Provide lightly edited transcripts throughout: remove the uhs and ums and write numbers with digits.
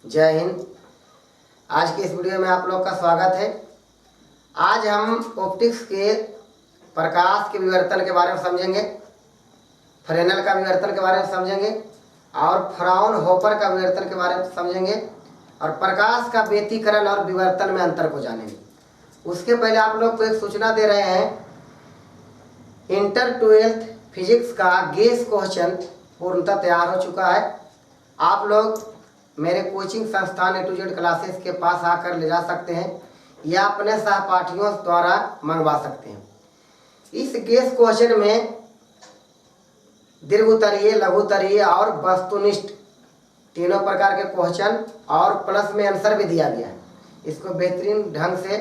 जय हिंद। आज की इस वीडियो में आप लोग का स्वागत है। आज हम ऑप्टिक्स के प्रकाश के विवर्तन के बारे में समझेंगे, फ्रेनेल का विवर्तन के बारे में समझेंगे और फ्राउनहोफर का विवर्तन के बारे में समझेंगे और प्रकाश का व्यतिकरण और विवर्तन में अंतर को जानेंगे। उसके पहले आप लोग को एक सूचना दे रहे हैं, इंटर 12th फिजिक्स का गेस क्वेश्चन पूर्णतः तैयार हो चुका है। आप लोग मेरे कोचिंग संस्थान A to Z क्लासेस के पास आकर ले जा सकते हैं या अपने सहपाठियों द्वारा मंगवा सकते हैं। इस गेस क्वेश्चन में दीर्घोत्तरीय, लघुत्तरीय और वस्तुनिष्ठ तीनों प्रकार के क्वेश्चन और प्लस में आंसर भी दिया गया है। इसको बेहतरीन ढंग से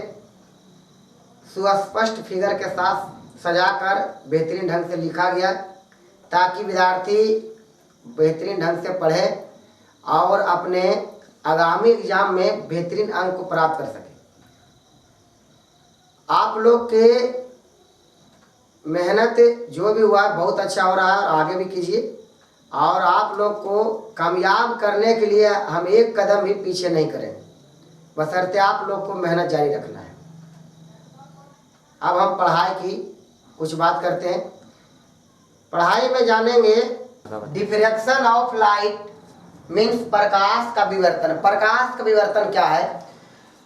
सुस्पष्ट फिगर के साथ सजाकर बेहतरीन ढंग से लिखा गया ताकि विद्यार्थी बेहतरीन ढंग से पढ़े और अपने आगामी एग्जाम में बेहतरीन अंक को प्राप्त कर सके। आप लोग के मेहनत जो भी हुआ है बहुत अच्छा हो रहा है और आगे भी कीजिए। और आप लोग को कामयाब करने के लिए हम एक कदम भी पीछे नहीं करेंगे, बशर्ते आप लोग को मेहनत जारी रखना है। अब हम पढ़ाई की कुछ बात करते हैं। पढ़ाई में जानेंगे डिफ्रैक्शन ऑफ लाइट मीन्स प्रकाश का विवर्तन। प्रकाश का विवर्तन क्या है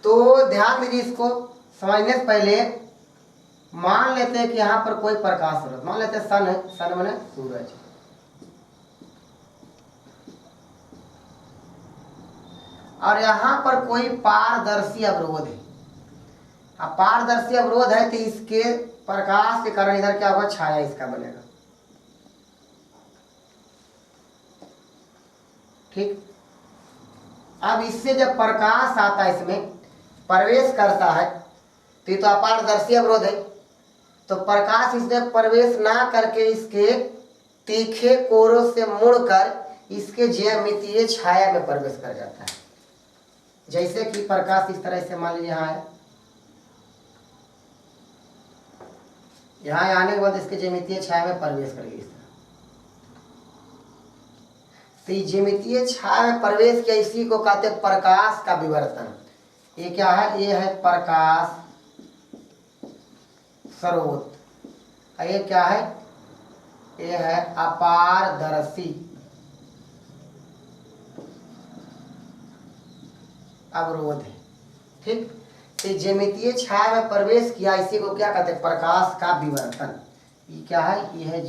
तो ध्यान दीजिए। इसको समझने से पहले मान लेते हैं कि यहाँ पर कोई प्रकाश स्रोत, मान लेते हैं सन है, सन माने सूरज। और यहाँ पर कोई पारदर्शी अवरोध है। अब पारदर्शी अवरोध है तो इसके प्रकाश के कारण इधर क्या होगा, छाया इसका बनेगा। ठीक। अब इससे जब प्रकाश आता है, इसमें प्रवेश करता है तो ये तो अपारदर्शी अवरोध है, तो प्रकाश इसमें प्रवेश ना करके इसके तीखे कोरों से मुड़कर इसके ज्यामितीय छाया में प्रवेश कर जाता है। जैसे कि प्रकाश इस तरह से मान लीजिए यहाँ है, यहाँ आने के बाद इसके ज्यामितीय छाया में प्रवेश करेगी इस तरह। तो ज्यामितीय छाया में प्रवेश किया, इसी को कहते हैं प्रकाश का विवर्तन। ये क्या है, ये है प्रकाश स्रोत। ये क्या है, ये है अपारदर्शी अवरोध है। ठीक। तो ज्यामितीय छाया में प्रवेश किया, इसी को क्या कहते हैं, प्रकाश का विवर्तन। ये क्या है, ये है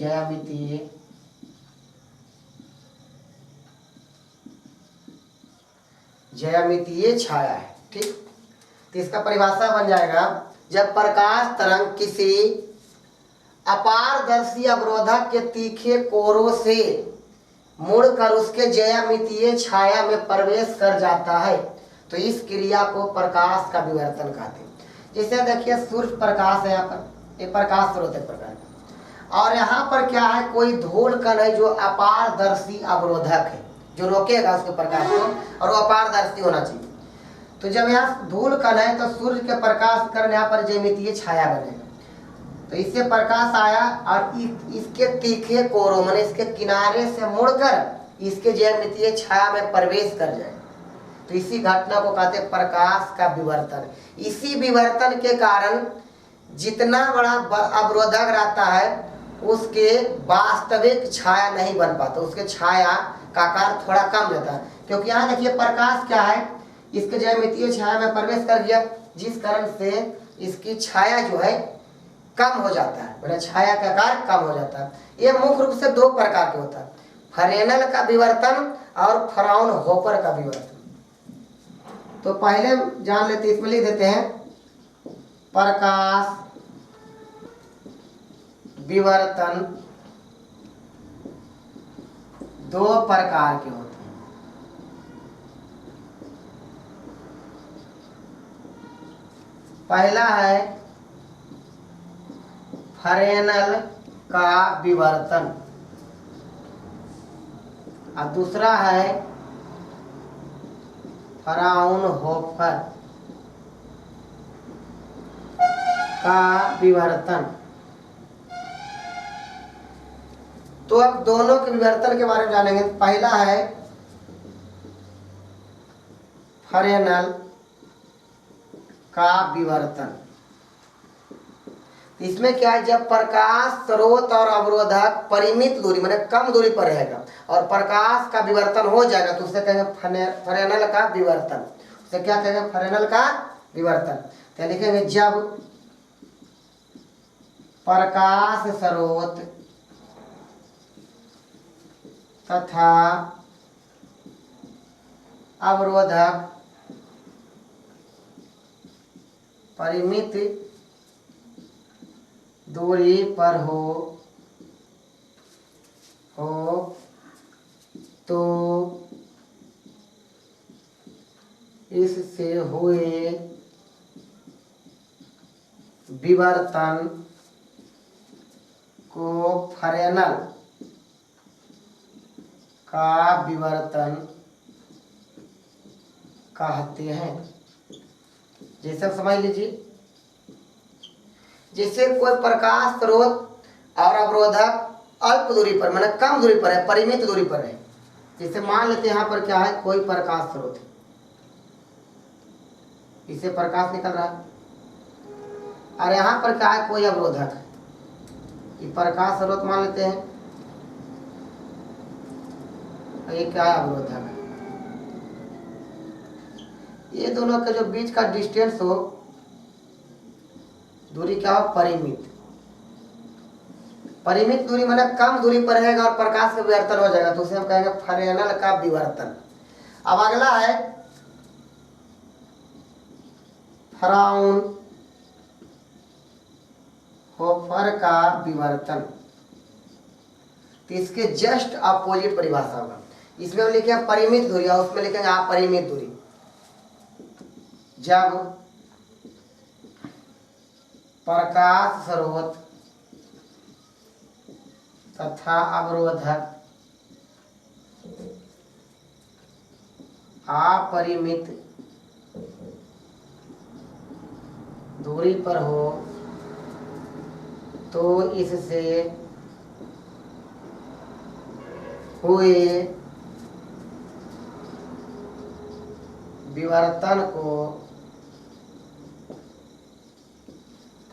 ज्यामितीय छाया है। ठीक। तो इसका परिभाषा बन जाएगा, जब प्रकाश तरंग किसी अपारदर्शी अवरोधक के तीखे कोरों से मुड़कर उसके ज्यामितीय छाया में प्रवेश कर जाता है तो इस क्रिया को प्रकाश का विवर्तन कहते हैं। जैसे देखिए सूर्य प्रकाश है, यहाँ पर एक प्रकाश स्रोत है प्रकाश, और यहाँ पर क्या है, कोई धूल कण है जो अपारदर्शी अवरोधक है, जो रोकेगा उसके प्रकाश को, और वो अपारदर्शी होना चाहिए। तो जब यहाँ धूल कण है तो सूर्य के प्रकाश कारण यहाँ पर ज्यामितीय छाया बनेगा। तो इससे प्रकाश आया और इसके तीखे कोरों माने इसके किनारे से मुड़कर इसके ज्यामितीय छाया में प्रवेश कर जाए, तो इसी घटना को कहते हैं प्रकाश का विवर्तन। इसी विवर्तन के कारण जितना बड़ा अवरोधक रहता है उसके वास्तविक छाया नहीं बन पाता, उसके छाया का आकार थोड़ा कम रहता है। क्योंकि यहाँ देखिए प्रकाश क्या है, इसके ज्यामितीय छाया में प्रवेश कर गया, जिस कारण से इसकी छाया जो है कम हो जाता है, मतलब छाया का आकार कम हो जाता है। ये मुख्य रूप से दो प्रकार के होता है, फ्रेनेल का विवर्तन और फ्राउनहोफर का विवर्तन। तो पहले जान लेते, इसमें लिख देते हैं प्रकाश विवर्तन दो प्रकार के होते हैं। पहला है फ्रेनेल का विवर्तन और दूसरा है फ्राउनहोफर का विवर्तन। तो अब दोनों के विवर्तन के बारे में जानेंगे। पहला है फ्रेनेल का विवर्तन। इसमें क्या है, जब प्रकाश स्रोत और अवरोधक परिमित दूरी मतलब कम दूरी पर रहेगा और प्रकाश का विवर्तन हो जाएगा तो उसे कहेंगे फ्रेनेल का विवर्तन। उसे क्या कहेंगे, फ्रेनेल का विवर्तन। तो लिखेंगे जब प्रकाश स्रोत तथा अवरोधक परिमित दूरी पर हो तो इससे हुए विवर्तन को फ्रेनेल का विवर्तन कहते हैं। जैसे आप समझ लीजिए, जैसे कोई प्रकाश स्रोत और अवरोधक अल्प दूरी पर मतलब कम दूरी पर है, परिमित दूरी पर है। जैसे मान लेते हैं यहाँ पर क्या है, कोई प्रकाश स्रोत है, इससे प्रकाश निकल रहा है, और यहाँ पर क्या है, कोई अवरोधक है। ये प्रकाश स्रोत मान लेते हैं, ये क्या है, अवरोधक है। ये दोनों के जो बीच का डिस्टेंस हो, दूरी क्या हो, परिमित। परिमित दूरी मतलब कम दूरी पर रहेगा और प्रकाश का विवर्तन हो जाएगा तो उसे हम कहेंगे फ्रेनेल का विवर्तन। अब अगला है फ्राउनहोफर का विवर्तन। तो इसके जस्ट अपोजिट परिभाषा होगा। इसमें हम लिखेंगे परिमित दूरी और उसमें लिखेंगे अपरिमित दूरी। जब प्रकाश स्रोत तथा अवरोधक अपरिमित दूरी पर हो तो इससे हुए विवर्तन को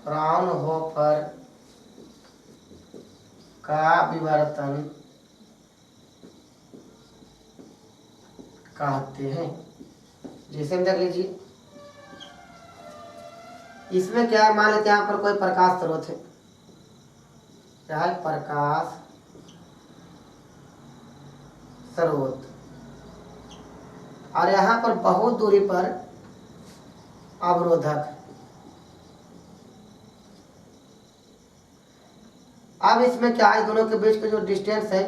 फ्राउनहोफर का विवर्तन कहते हैं। जैसे हम देख लीजिए, इसमें क्या है, मान लेते हैं यहाँ पर कोई प्रकाश स्रोत है, क्या है, प्रकाश स्रोत, और यहाँ पर बहुत दूरी पर अवरोधक। अब इसमें क्या है, दोनों के बीच का जो डिस्टेंस है,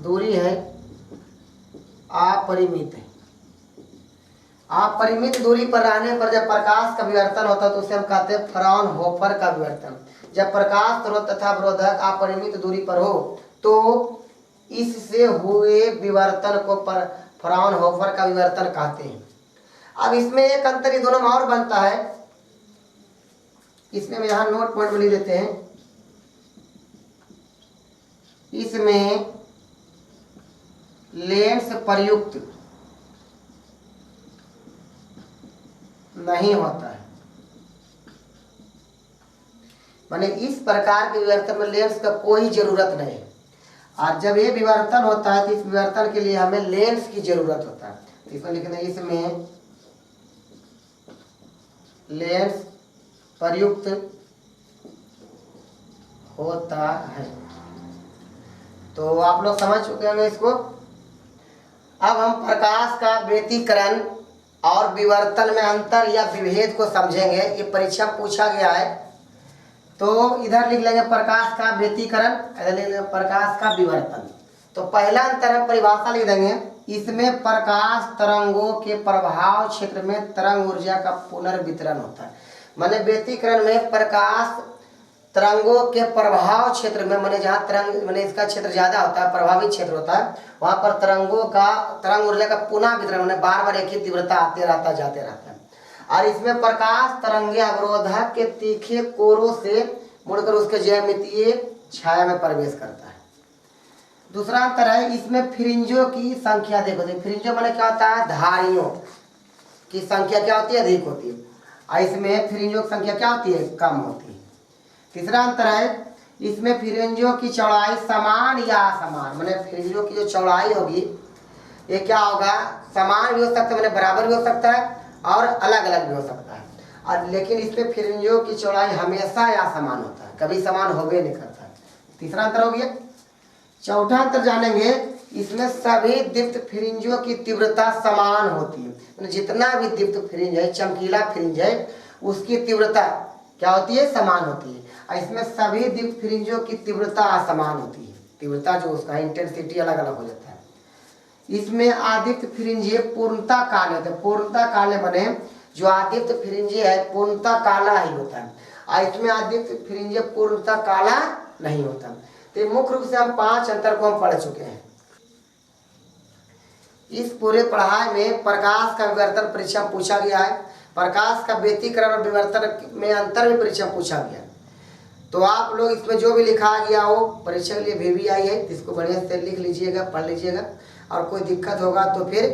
दूरी है, अपरिमित है। अपरिमित दूरी पर रहने पर जब प्रकाश का विवर्तन होता है तो उसे हम कहते हैं फ्राउनहोफर का विवर्तन। जब प्रकाश स्रोत तथा अवरोधक अपरिमित दूरी पर हो तो इससे हुए विवर्तन को फ्राउनहोफर का विवर्तन कहते हैं। अब इसमें एक अंतर दोनों में और बनता है, इसमें हम यहाँ नोट पॉइंट में लिख देते हैं। इसमें लेंस प्रयुक्त नहीं होता है, माने इस प्रकार के विवर्तन में लेंस का कोई जरूरत नहीं है। और जब ये विवर्तन होता है तो इस विवर्तन के लिए हमें लेंस की जरूरत होता है। तो इसमें लिखना, इसमें लेंस प्रयुक्त होता है। तो आप लोग समझ चुके होंगे इसको। अब हम प्रकाश का व्यतिकरण और विवर्तन में अंतर या विभेद को समझेंगे। ये परीक्षा में पूछा गया है, तो इधर लिख लेंगे प्रकाश का व्यतिकरण, इधर लिख लेंगे प्रकाश का विवर्तन। तो पहला अंतर हम परिभाषा लिख देंगे, इसमें प्रकाश तरंगों के प्रभाव क्षेत्र में तरंग ऊर्जा का पुनर्वितरण होता है। माने व्यतिकरण में प्रकाश तरंगों के प्रभाव क्षेत्र में, माने जहाँ तरंग माने इसका क्षेत्र ज्यादा होता है, प्रभावित क्षेत्र होता है, वहां पर तरंग ऊर्जा का पुनः वितरण माने बार बार एक ही तीव्रता आते रहता जाते रहता है। और इसमें प्रकाश तरंगे अवरोधक के तीखे कोरों से मुड़कर उसके ज्यामितीय छाया में प्रवेश करता है। दूसरा अंतर है, इसमें फ्रिंजों की संख्या देखो, फ्रिंजों माने क्या होता है, धारियों की संख्या क्या होती है, अधिक होती है, और इसमें फ्रिंजों की संख्या क्या होती है, कम होती है। तीसरा अंतर है, इसमें फ्रिंजों की चौड़ाई समान या असमान, माने फ्रिंजों की जो चौड़ाई होगी ये क्या होगा, समान भी हो सकता है, माने बराबर भी हो सकता है और अलग अलग भी हो सकता है, और लेकिन इसमें फ्रिंजों की चौड़ाई हमेशा या समान होता है, कभी समान होबे नहीं करता है। तीसरा अंतर हो गया। चौथा अंतर जानेंगे, इसमें सभी दीप्त फ्रिंजों की तीव्रता समान होती है, जितना भी दीप्त फ्रिंज है, चमकीला फ्रिंज है, उसकी तीव्रता क्या होती है, समान होती है, और इसमें सभी दीप्त फ्रिंजों की तीव्रता असमान होती है, तीव्रता जो उसका इंटेंसिटी अलग अलग हो जाता है। इसमें आदित्य फ्रिंजे पूर्णता काले होते हैं, पूर्णता काले बने जो आदित्य फ्रिंजे है पूर्णता काला ही होता है, और इसमें आदित्य फ्रिंजे पूर्णता काला नहीं होता। तो मुख्य रूप से हम 5 अंतर को हम पढ़ चुके हैं। इस पूरे पढ़ाई में प्रकाश का विवर्तन परीक्षा में पूछा गया है, प्रकाश का व्यतिकरण और विवर्तन में अंतर भी परीक्षा में पूछा गया। तो आप लोग इसमें जो भी लिखा गया वो परीक्षा के लिए भी आई है, इसको बढ़िया से लिख लीजिएगा, पढ़ लीजिएगा, और कोई दिक्कत होगा तो फिर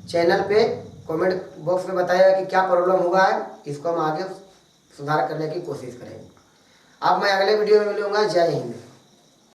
चैनल पे कमेंट बॉक्स में बताइएगा कि क्या प्रॉब्लम हुआ है, इसको हम आगे सुधार करने की कोशिश करेंगे। अब मैं अगले वीडियो में मिलूंगा। जय हिंद।